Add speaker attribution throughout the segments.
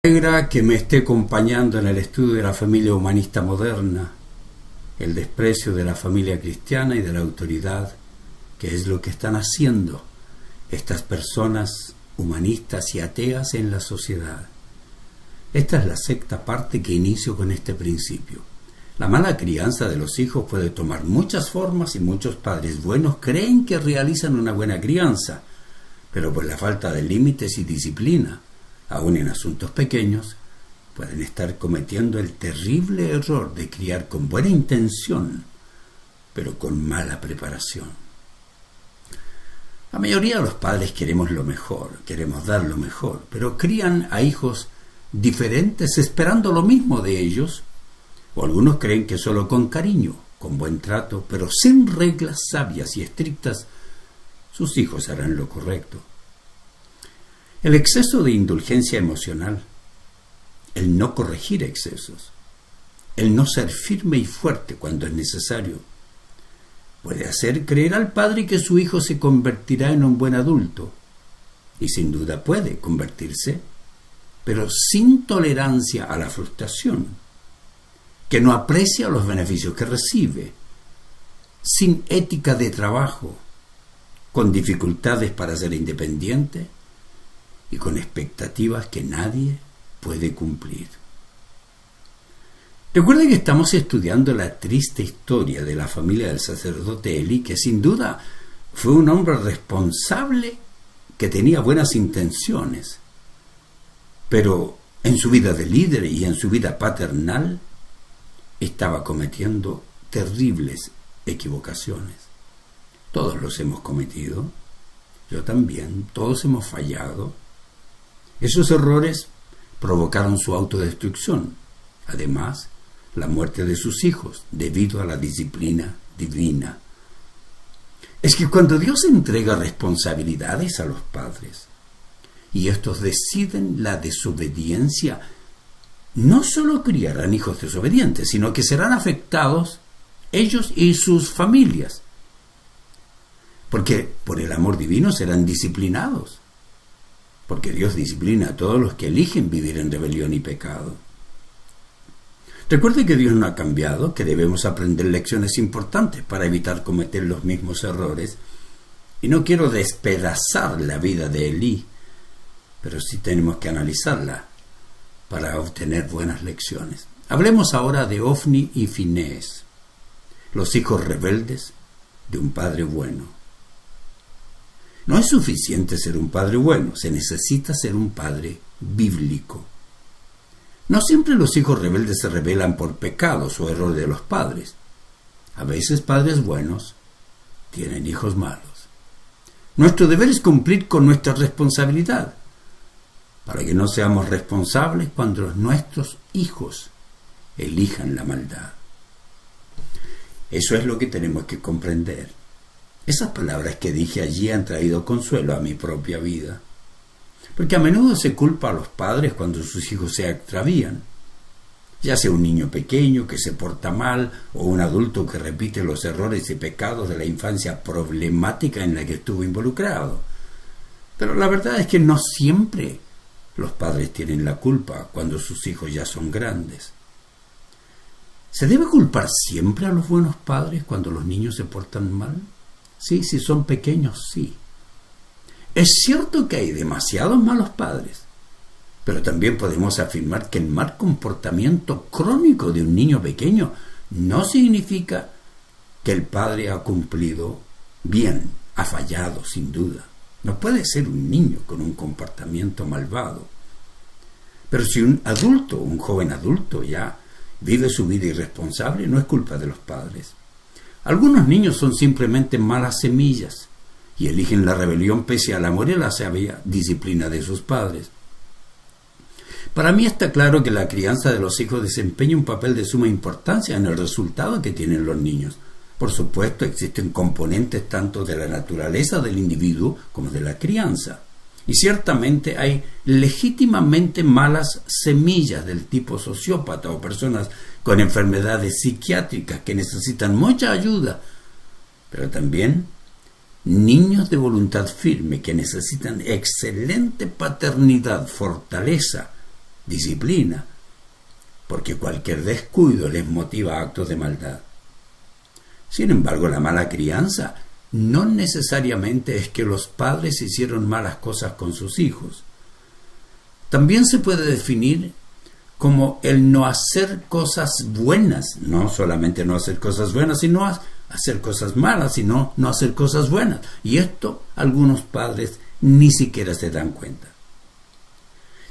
Speaker 1: Alegra que me esté acompañando en el estudio de la familia humanista moderna, el desprecio de la familia cristiana y de la autoridad, que es lo que están haciendo estas personas humanistas y ateas en la sociedad. Esta es la sexta parte que inicio con este principio. La mala crianza de los hijos puede tomar muchas formas y muchos padres buenos creen que realizan una buena crianza, pero por la falta de límites y disciplina, aún en asuntos pequeños, pueden estar cometiendo el terrible error de criar con buena intención, pero con mala preparación. La mayoría de los padres queremos lo mejor, queremos dar lo mejor, pero crían a hijos diferentes esperando lo mismo de ellos, o algunos creen que solo con cariño, con buen trato, pero sin reglas sabias y estrictas, sus hijos harán lo correcto. El exceso de indulgencia emocional, el no corregir excesos, el no ser firme y fuerte cuando es necesario, puede hacer creer al padre que su hijo se convertirá en un buen adulto, y sin duda puede convertirse, pero sin tolerancia a la frustración, que no aprecia los beneficios que recibe, sin ética de trabajo, con dificultades para ser independiente, y con expectativas que nadie puede cumplir. Recuerden que estamos estudiando la triste historia de la familia del sacerdote Elí, que sin duda fue un hombre responsable que tenía buenas intenciones, pero en su vida de líder y en su vida paternal estaba cometiendo terribles equivocaciones. Todos los hemos cometido, yo también, todos hemos fallado. Esos errores provocaron su autodestrucción, además, la muerte de sus hijos, debido a la disciplina divina. Es que cuando Dios entrega responsabilidades a los padres, y estos deciden la desobediencia, no solo criarán hijos desobedientes, sino que serán afectados ellos y sus familias, porque por el amor divino serán disciplinados. Porque Dios disciplina a todos los que eligen vivir en rebelión y pecado. Recuerde que Dios no ha cambiado, que debemos aprender lecciones importantes para evitar cometer los mismos errores. Y no quiero despedazar la vida de Elí, pero sí tenemos que analizarla para obtener buenas lecciones. Hablemos ahora de Ofni y Finés, los hijos rebeldes de un padre bueno. No es suficiente ser un padre bueno, se necesita ser un padre bíblico. No siempre los hijos rebeldes se rebelan por pecados o errores de los padres. A veces padres buenos tienen hijos malos. Nuestro deber es cumplir con nuestra responsabilidad, para que no seamos responsables cuando nuestros hijos elijan la maldad. Eso es lo que tenemos que comprender. Esas palabras que dije allí han traído consuelo a mi propia vida, porque a menudo se culpa a los padres cuando sus hijos se extravían, ya sea un niño pequeño que se porta mal o un adulto que repite los errores y pecados de la infancia problemática en la que estuvo involucrado. Pero la verdad es que no siempre los padres tienen la culpa cuando sus hijos ya son grandes. ¿Se debe culpar siempre a los buenos padres cuando los niños se portan mal? Sí, si son pequeños, sí. Es cierto que hay demasiados malos padres, pero también podemos afirmar que el mal comportamiento crónico de un niño pequeño no significa que el padre ha cumplido bien, ha fallado sin duda. No puede ser un niño con un comportamiento malvado. Pero si un adulto, un joven adulto ya vive su vida irresponsable, no es culpa de los padres. Algunos niños son simplemente malas semillas y eligen la rebelión pese al amor y la sabia disciplina de sus padres. Para mí está claro que la crianza de los hijos desempeña un papel de suma importancia en el resultado que tienen los niños. Por supuesto, existen componentes tanto de la naturaleza del individuo como de la crianza. Y ciertamente hay legítimamente malas semillas del tipo sociópata o personas con enfermedades psiquiátricas que necesitan mucha ayuda, pero también niños de voluntad firme que necesitan excelente paternidad, fortaleza, disciplina, porque cualquier descuido les motiva a actos de maldad. Sin embargo, la mala crianza no necesariamente es que los padres hicieron malas cosas con sus hijos. También se puede definir como el no hacer cosas buenas, no solamente no hacer cosas buenas, sino hacer cosas malas, sino no hacer cosas buenas. Y esto algunos padres ni siquiera se dan cuenta.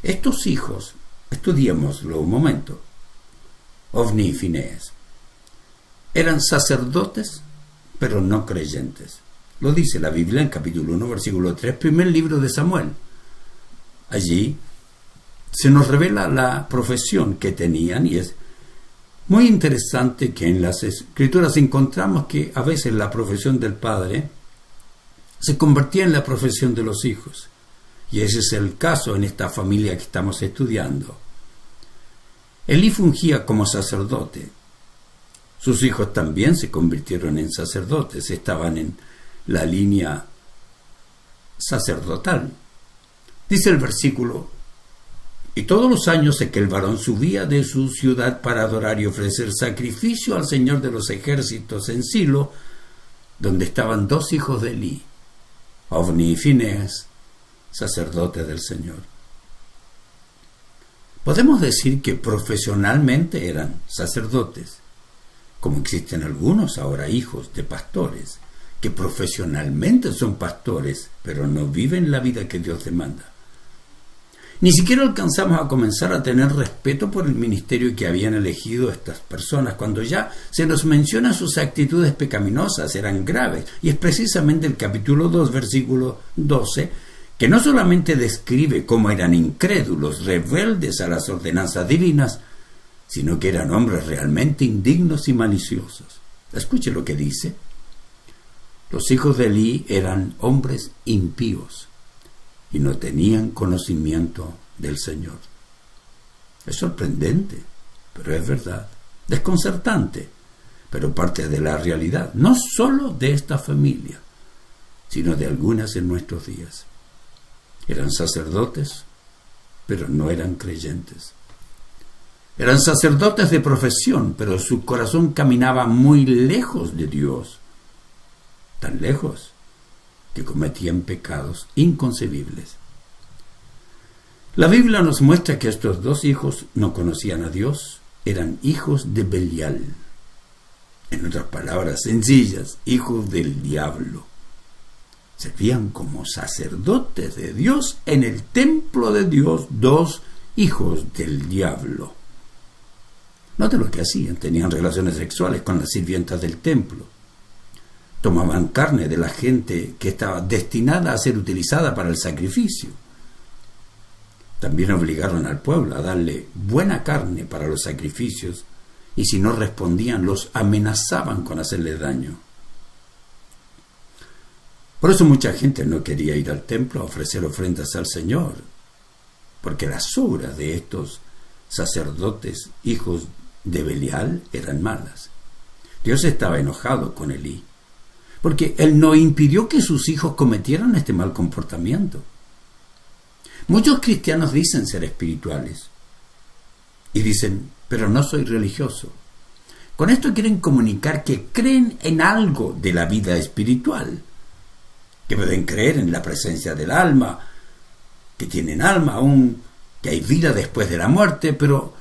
Speaker 1: Estos hijos, estudiémoslo un momento, Ofni y Finees, eran sacerdotes, pero no creyentes. Lo dice la Biblia en capítulo 1, versículo 3, primer libro de Samuel. Allí se nos revela la profesión que tenían, y es muy interesante que en las Escrituras encontramos que a veces la profesión del padre se convertía en la profesión de los hijos. Y ese es el caso en esta familia que estamos estudiando. Elí fungía como sacerdote. Sus hijos también se convirtieron en sacerdotes, estaban en la línea sacerdotal. Dice el versículo: y todos los años aquel varón subía de su ciudad para adorar y ofrecer sacrificio al Señor de los ejércitos en Silo, donde estaban dos hijos de Elí, Ofni y Finees, sacerdotes del Señor. Podemos decir que profesionalmente eran sacerdotes, como existen algunos ahora hijos de pastores, que profesionalmente son pastores, pero no viven la vida que Dios demanda. Ni siquiera alcanzamos a comenzar a tener respeto por el ministerio que habían elegido estas personas, cuando ya se nos menciona sus actitudes pecaminosas, eran graves, y es precisamente el capítulo 2, versículo 12, que no solamente describe cómo eran incrédulos, rebeldes a las ordenanzas divinas, sino que eran hombres realmente indignos y maliciosos. Escuche lo que dice: los hijos de Elí eran hombres impíos y no tenían conocimiento del Señor. Es sorprendente, pero es verdad. Desconcertante, pero parte de la realidad, no solo de esta familia, sino de algunas en nuestros días. Eran sacerdotes, pero no eran creyentes. Eran sacerdotes de profesión, pero su corazón caminaba muy lejos de Dios. Tan lejos que cometían pecados inconcebibles. La Biblia nos muestra que estos dos hijos no conocían a Dios, eran hijos de Belial. En otras palabras sencillas, hijos del diablo. Servían como sacerdotes de Dios en el templo de Dios, dos hijos del diablo. Note lo que hacían: tenían relaciones sexuales con las sirvientas del templo. Tomaban carne de la gente que estaba destinada a ser utilizada para el sacrificio. También obligaron al pueblo a darle buena carne para los sacrificios, y si no respondían, los amenazaban con hacerle daño. Por eso mucha gente no quería ir al templo a ofrecer ofrendas al Señor, porque las obras de estos sacerdotes, hijos de Belial, eran malas. Dios estaba enojado con Elí, porque él no impidió que sus hijos cometieran este mal comportamiento. Muchos cristianos dicen ser espirituales y dicen: pero no soy religioso. Con esto quieren comunicar que creen en algo de la vida espiritual, que pueden creer en la presencia del alma, que tienen alma aún, que hay vida después de la muerte, pero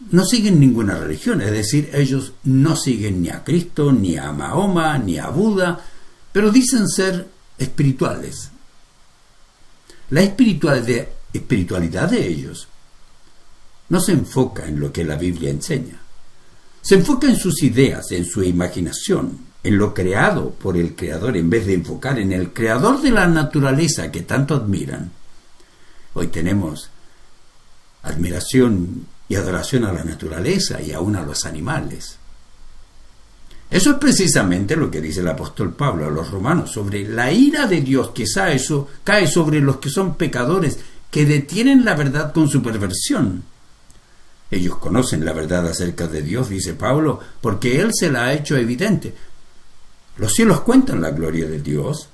Speaker 1: no siguen ninguna religión. Es decir, ellos no siguen ni a Cristo, ni a Mahoma, ni a Buda, pero dicen ser espirituales. La espiritualidad de ellos no se enfoca en lo que la Biblia enseña. Se enfoca en sus ideas, en su imaginación, en lo creado por el Creador, en vez de enfocar en el Creador de la naturaleza que tanto admiran. Hoy tenemos admiración y adoración a la naturaleza y aún a los animales. Eso es precisamente lo que dice el apóstol Pablo a los romanos sobre la ira de Dios que cae sobre los que son pecadores, que detienen la verdad con su perversión. Ellos conocen la verdad acerca de Dios, dice Pablo, porque Él se la ha hecho evidente. Los cielos cuentan la gloria de Dios.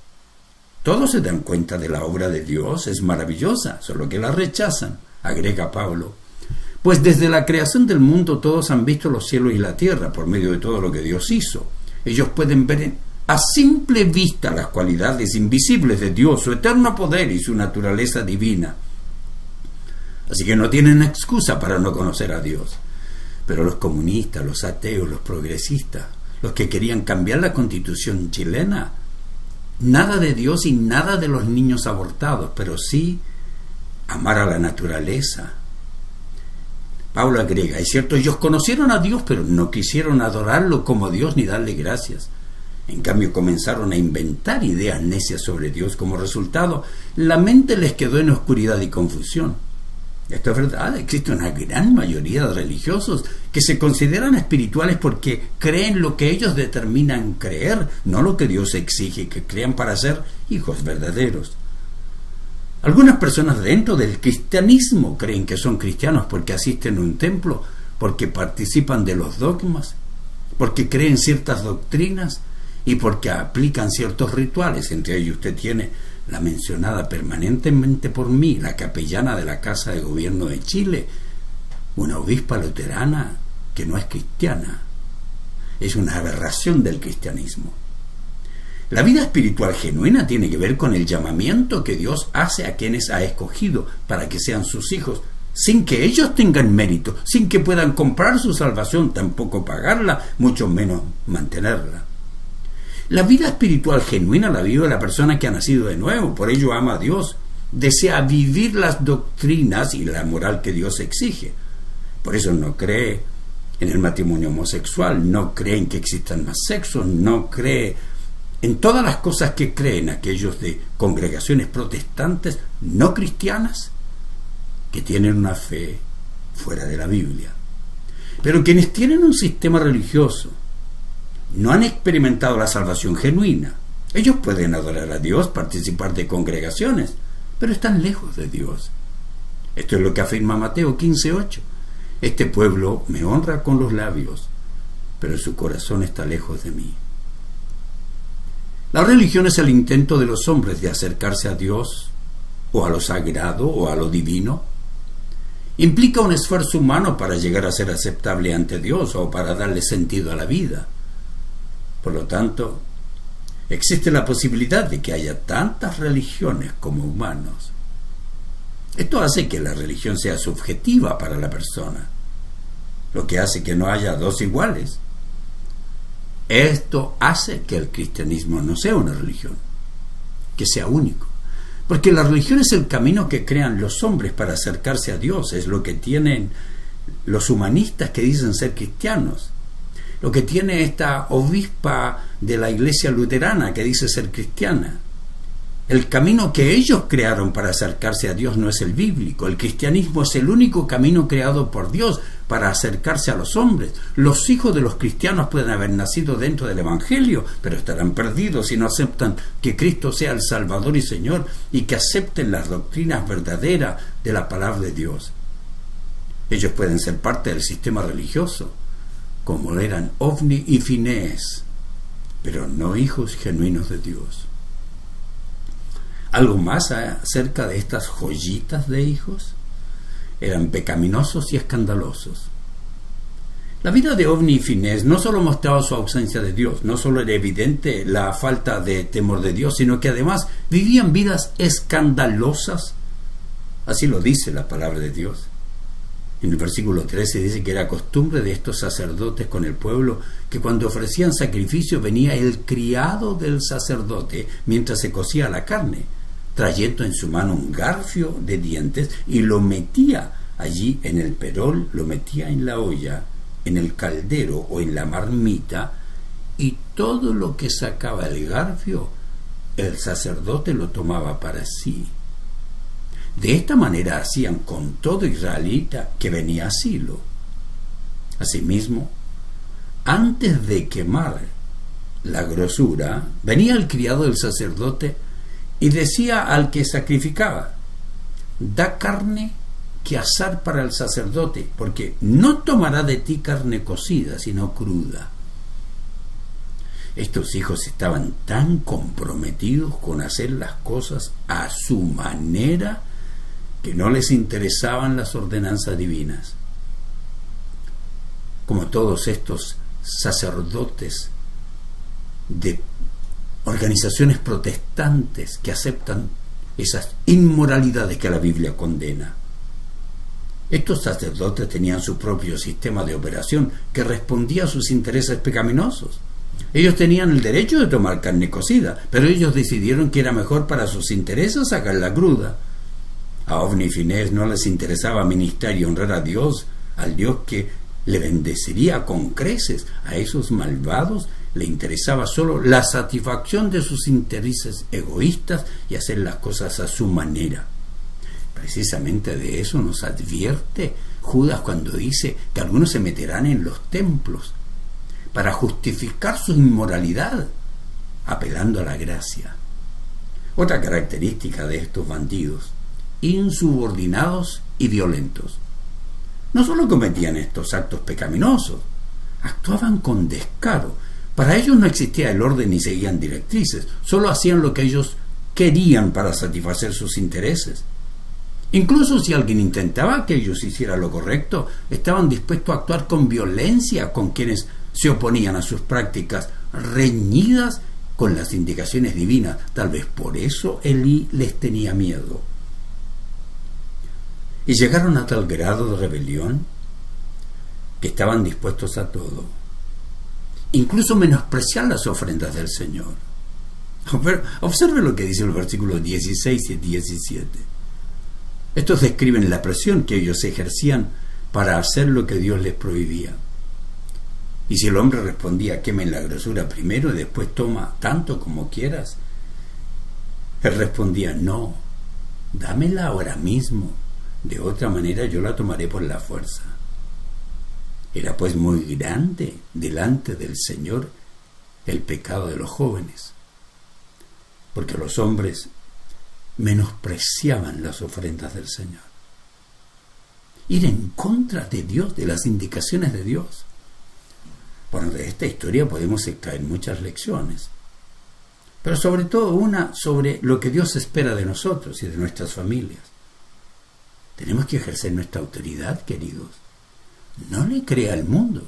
Speaker 1: Todos se dan cuenta de la obra de Dios, es maravillosa, solo que la rechazan, agrega Pablo. Pues desde la creación del mundo todos han visto los cielos y la tierra por medio de todo lo que Dios hizo. Ellos pueden ver a simple vista las cualidades invisibles de Dios, su eterno poder y su naturaleza divina. Así que no tienen excusa para no conocer a Dios. Pero los comunistas, los ateos, los progresistas, los que querían cambiar la Constitución chilena, nada de Dios y nada de los niños abortados, pero sí amar a la naturaleza. Pablo agrega, es cierto, ellos conocieron a Dios, pero no quisieron adorarlo como Dios ni darle gracias. En cambio, comenzaron a inventar ideas necias sobre Dios. Como resultado, la mente les quedó en oscuridad y confusión. Esto es verdad, existe una gran mayoría de religiosos que se consideran espirituales porque creen lo que ellos determinan creer, no lo que Dios exige que crean para ser hijos verdaderos. Algunas personas dentro del cristianismo creen que son cristianos porque asisten a un templo, porque participan de los dogmas, porque creen ciertas doctrinas y porque aplican ciertos rituales. Entre ellos usted tiene la mencionada permanentemente por mí, la capellana de la Casa de Gobierno de Chile, una obispa luterana que no es cristiana. Es una aberración del cristianismo. La vida espiritual genuina tiene que ver con el llamamiento que Dios hace a quienes ha escogido para que sean sus hijos, sin que ellos tengan mérito, sin que puedan comprar su salvación, tampoco pagarla, mucho menos mantenerla. La vida espiritual genuina la vive la persona que ha nacido de nuevo, por ello ama a Dios, desea vivir las doctrinas y la moral que Dios exige. Por eso no cree en el matrimonio homosexual, no cree en que existan más sexos, no cree en todas las cosas que creen aquellos de congregaciones protestantes no cristianas que tienen una fe fuera de la Biblia. Pero quienes tienen un sistema religioso no han experimentado la salvación genuina. Ellos pueden adorar a Dios, participar de congregaciones, pero están lejos de Dios. Esto es lo que afirma Mateo 15:8. Este pueblo me honra con los labios, pero su corazón está lejos de mí. La religión es el intento de los hombres de acercarse a Dios, o a lo sagrado, o a lo divino. Implica un esfuerzo humano para llegar a ser aceptable ante Dios, o para darle sentido a la vida. Por lo tanto, existe la posibilidad de que haya tantas religiones como humanos. Esto hace que la religión sea subjetiva para la persona, lo que hace que no haya dos iguales. Esto hace que el cristianismo no sea una religión, que sea único. Porque la religión es el camino que crean los hombres para acercarse a Dios, es lo que tienen los humanistas que dicen ser cristianos, lo que tiene esta obispa de la iglesia luterana que dice ser cristiana. El camino que ellos crearon para acercarse a Dios no es el bíblico. El cristianismo es el único camino creado por Dios para acercarse a los hombres. Los hijos de los cristianos pueden haber nacido dentro del Evangelio, pero estarán perdidos si no aceptan que Cristo sea el Salvador y Señor y que acepten las doctrinas verdaderas de la palabra de Dios. Ellos pueden ser parte del sistema religioso, como eran Ofni y Finés, pero no hijos genuinos de Dios. Algo más acerca de estas joyitas de hijos: eran pecaminosos y escandalosos. La vida de Ofni y Finés no solo mostraba su ausencia de Dios, no solo era evidente la falta de temor de Dios, sino que además vivían vidas escandalosas. Así lo dice la palabra de Dios. En el versículo 13 dice que era costumbre de estos sacerdotes con el pueblo que cuando ofrecían sacrificio venía el criado del sacerdote mientras se cocía la carne, trayendo en su mano un garfio de dientes y lo metía allí en el perol, lo metía en la olla, en el caldero o en la marmita, y todo lo que sacaba el garfio el sacerdote lo tomaba para sí. De esta manera hacían con todo israelita que venía a Silo. Asimismo, antes de quemar la grosura, venía el criado del sacerdote y decía al que sacrificaba: da carne que asar para el sacerdote, porque no tomará de ti carne cocida, sino cruda. Estos hijos estaban tan comprometidos con hacer las cosas a su manera que no les interesaban las ordenanzas divinas. como todos estos sacerdotes de organizaciones protestantes que aceptan esas inmoralidades que la Biblia condena. Estos sacerdotes tenían su propio sistema de operación que respondía a sus intereses pecaminosos. Ellos tenían el derecho de tomar carne cocida, pero ellos decidieron que era mejor para sus intereses sacarla cruda. A Ofni y Finés no les interesaba ministrar y honrar a Dios, al Dios que le bendeciría con creces. A esos malvados le interesaba solo la satisfacción de sus intereses egoístas y hacer las cosas a su manera. Precisamente de eso nos advierte Judas cuando dice que algunos se meterán en los templos para justificar su inmoralidad, apelando a la gracia. Otra característica de estos bandidos: insubordinados y violentos. No solo cometían estos actos pecaminosos, actuaban con descaro. Para ellos no existía el orden ni seguían directrices, solo hacían lo que ellos querían para satisfacer sus intereses. Incluso si alguien intentaba que ellos hicieran lo correcto, estaban dispuestos a actuar con violencia con quienes se oponían a sus prácticas reñidas con las indicaciones divinas. Tal vez por eso Elí les tenía miedo. Y llegaron a tal grado de rebelión que estaban dispuestos a todo, incluso menospreciar las ofrendas del Señor. Observe lo que dice el versículo 16 y 17. Estos describen la presión que ellos ejercían para hacer lo que Dios les prohibía. Y si el hombre respondía: quemen la grosura primero y después toma tanto como quieras, él respondía: no, dámela ahora mismo, de otra manera yo la tomaré por la fuerza. Era pues muy grande delante del Señor el pecado de los jóvenes, porque los hombres menospreciaban las ofrendas del Señor. Ir en contra de Dios, de las indicaciones de Dios. Bueno, de esta historia podemos extraer muchas lecciones, pero sobre todo una sobre lo que Dios espera de nosotros y de nuestras familias. Tenemos que ejercer nuestra autoridad, queridos. No le crea al mundo.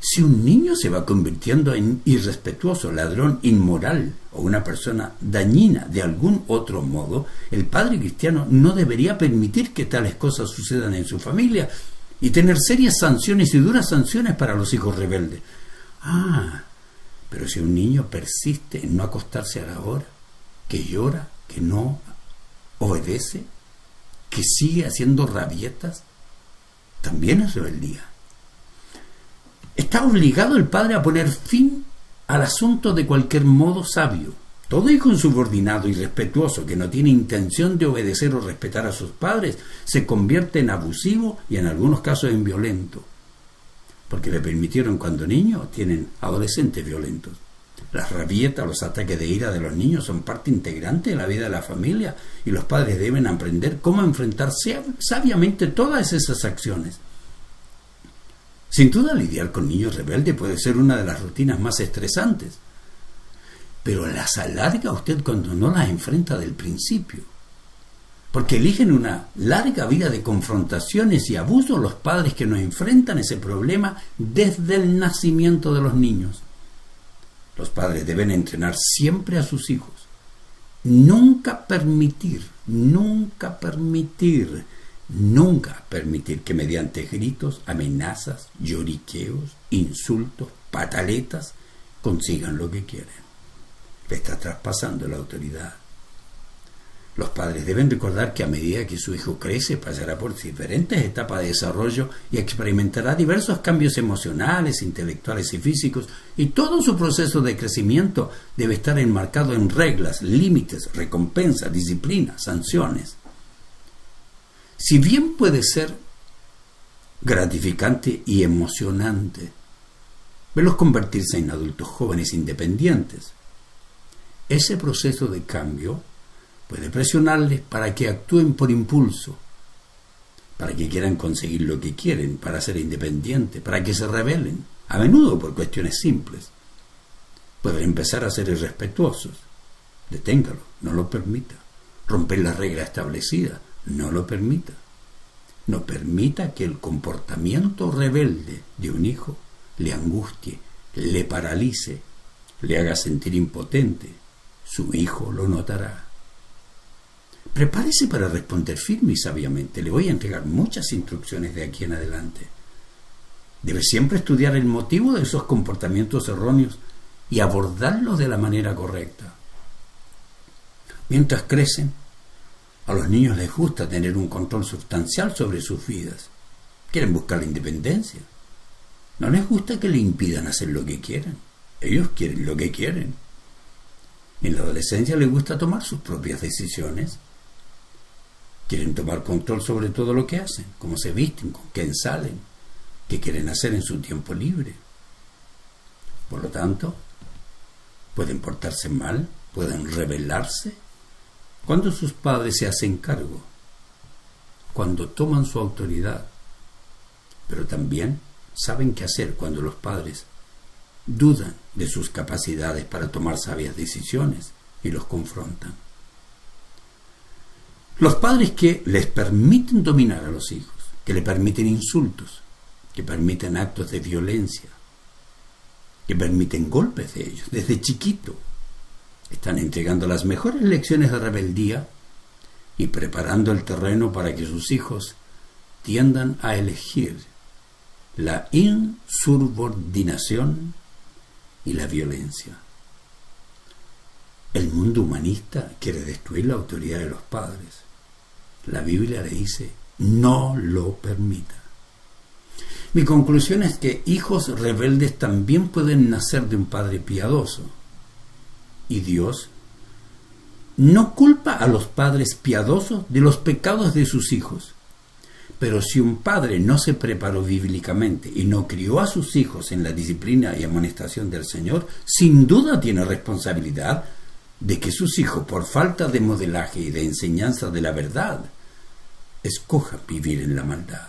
Speaker 1: Si un niño se va convirtiendo en irrespetuoso, ladrón, inmoral o una persona dañina de algún otro modo, el padre cristiano no debería permitir que tales cosas sucedan en su familia y tener serias sanciones y duras sanciones para los hijos rebeldes. Pero si un niño persiste en no acostarse a la hora, que llora, que no obedece, que sigue haciendo rabietas, también es rebeldía. Está obligado el padre a poner fin al asunto de cualquier modo sabio. Todo hijo insubordinado y irrespetuoso que no tiene intención de obedecer o respetar a sus padres se convierte en abusivo y en algunos casos en violento, porque le permitieron cuando niño, tienen adolescentes violentos. Las rabietas, los ataques de ira de los niños son parte integrante de la vida de la familia y los padres deben aprender cómo enfrentar sabiamente todas esas acciones. Sin duda, lidiar con niños rebeldes puede ser una de las rutinas más estresantes, pero las alarga usted cuando no las enfrenta del principio, porque eligen una larga vida de confrontaciones y abusos los padres que no enfrentan ese problema desde el nacimiento de los niños. Los padres deben entrenar siempre a sus hijos. Nunca permitir que mediante gritos, amenazas, lloriqueos, insultos, pataletas, consigan lo que quieren. Le está traspasando la autoridad. Los padres deben recordar que a medida que su hijo crece, pasará por diferentes etapas de desarrollo y experimentará diversos cambios emocionales, intelectuales y físicos, y todo su proceso de crecimiento debe estar enmarcado en reglas, límites, recompensas, disciplina, sanciones. Si bien puede ser gratificante y emocionante verlos convertirse en adultos jóvenes independientes, ese proceso de cambio puede presionarles para que actúen por impulso, para que quieran conseguir lo que quieren, para ser independientes, para que se rebelen, a menudo por cuestiones simples. Pueden empezar a ser irrespetuosos. Deténgalo, no lo permita. Romper las reglas establecidas, no lo permita. No permita que el comportamiento rebelde de un hijo le angustie, le paralice, le haga sentir impotente. Su hijo lo notará. Prepárese para responder firme y sabiamente. Le voy a entregar muchas instrucciones de aquí en adelante. Debe siempre estudiar el motivo de esos comportamientos erróneos y abordarlos de la manera correcta. Mientras crecen, a los niños les gusta tener un control sustancial sobre sus vidas. Quieren buscar la independencia. No les gusta que le impidan hacer lo que quieran. Ellos quieren lo que quieren. En la adolescencia les gusta tomar sus propias decisiones. Quieren tomar control sobre todo lo que hacen, cómo se visten, con quién salen, qué quieren hacer en su tiempo libre. Por lo tanto, pueden portarse mal, pueden rebelarse cuando sus padres se hacen cargo, cuando toman su autoridad, pero también saben qué hacer cuando los padres dudan de sus capacidades para tomar sabias decisiones y los confrontan. Los padres que les permiten dominar a los hijos, que le permiten insultos, que permiten actos de violencia, que permiten golpes de ellos desde chiquito, están entregando las mejores lecciones de rebeldía y preparando el terreno para que sus hijos tiendan a elegir la insubordinación y la violencia. El mundo humanista quiere destruir la autoridad de los padres. La Biblia le dice, no lo permita. Mi conclusión es que hijos rebeldes también pueden nacer de un padre piadoso. Y Dios no culpa a los padres piadosos de los pecados de sus hijos. Pero si un padre no se preparó bíblicamente y no crió a sus hijos en la disciplina y amonestación del Señor, sin duda tiene responsabilidad de que sus hijos, por falta de modelaje y de enseñanza de la verdad, escojan vivir en la maldad.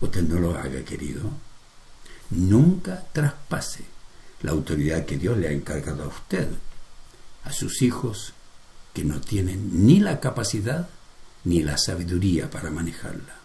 Speaker 1: Usted no lo haga, querido. Nunca traspase la autoridad que Dios le ha encargado a usted, a sus hijos que no tienen ni la capacidad ni la sabiduría para manejarla.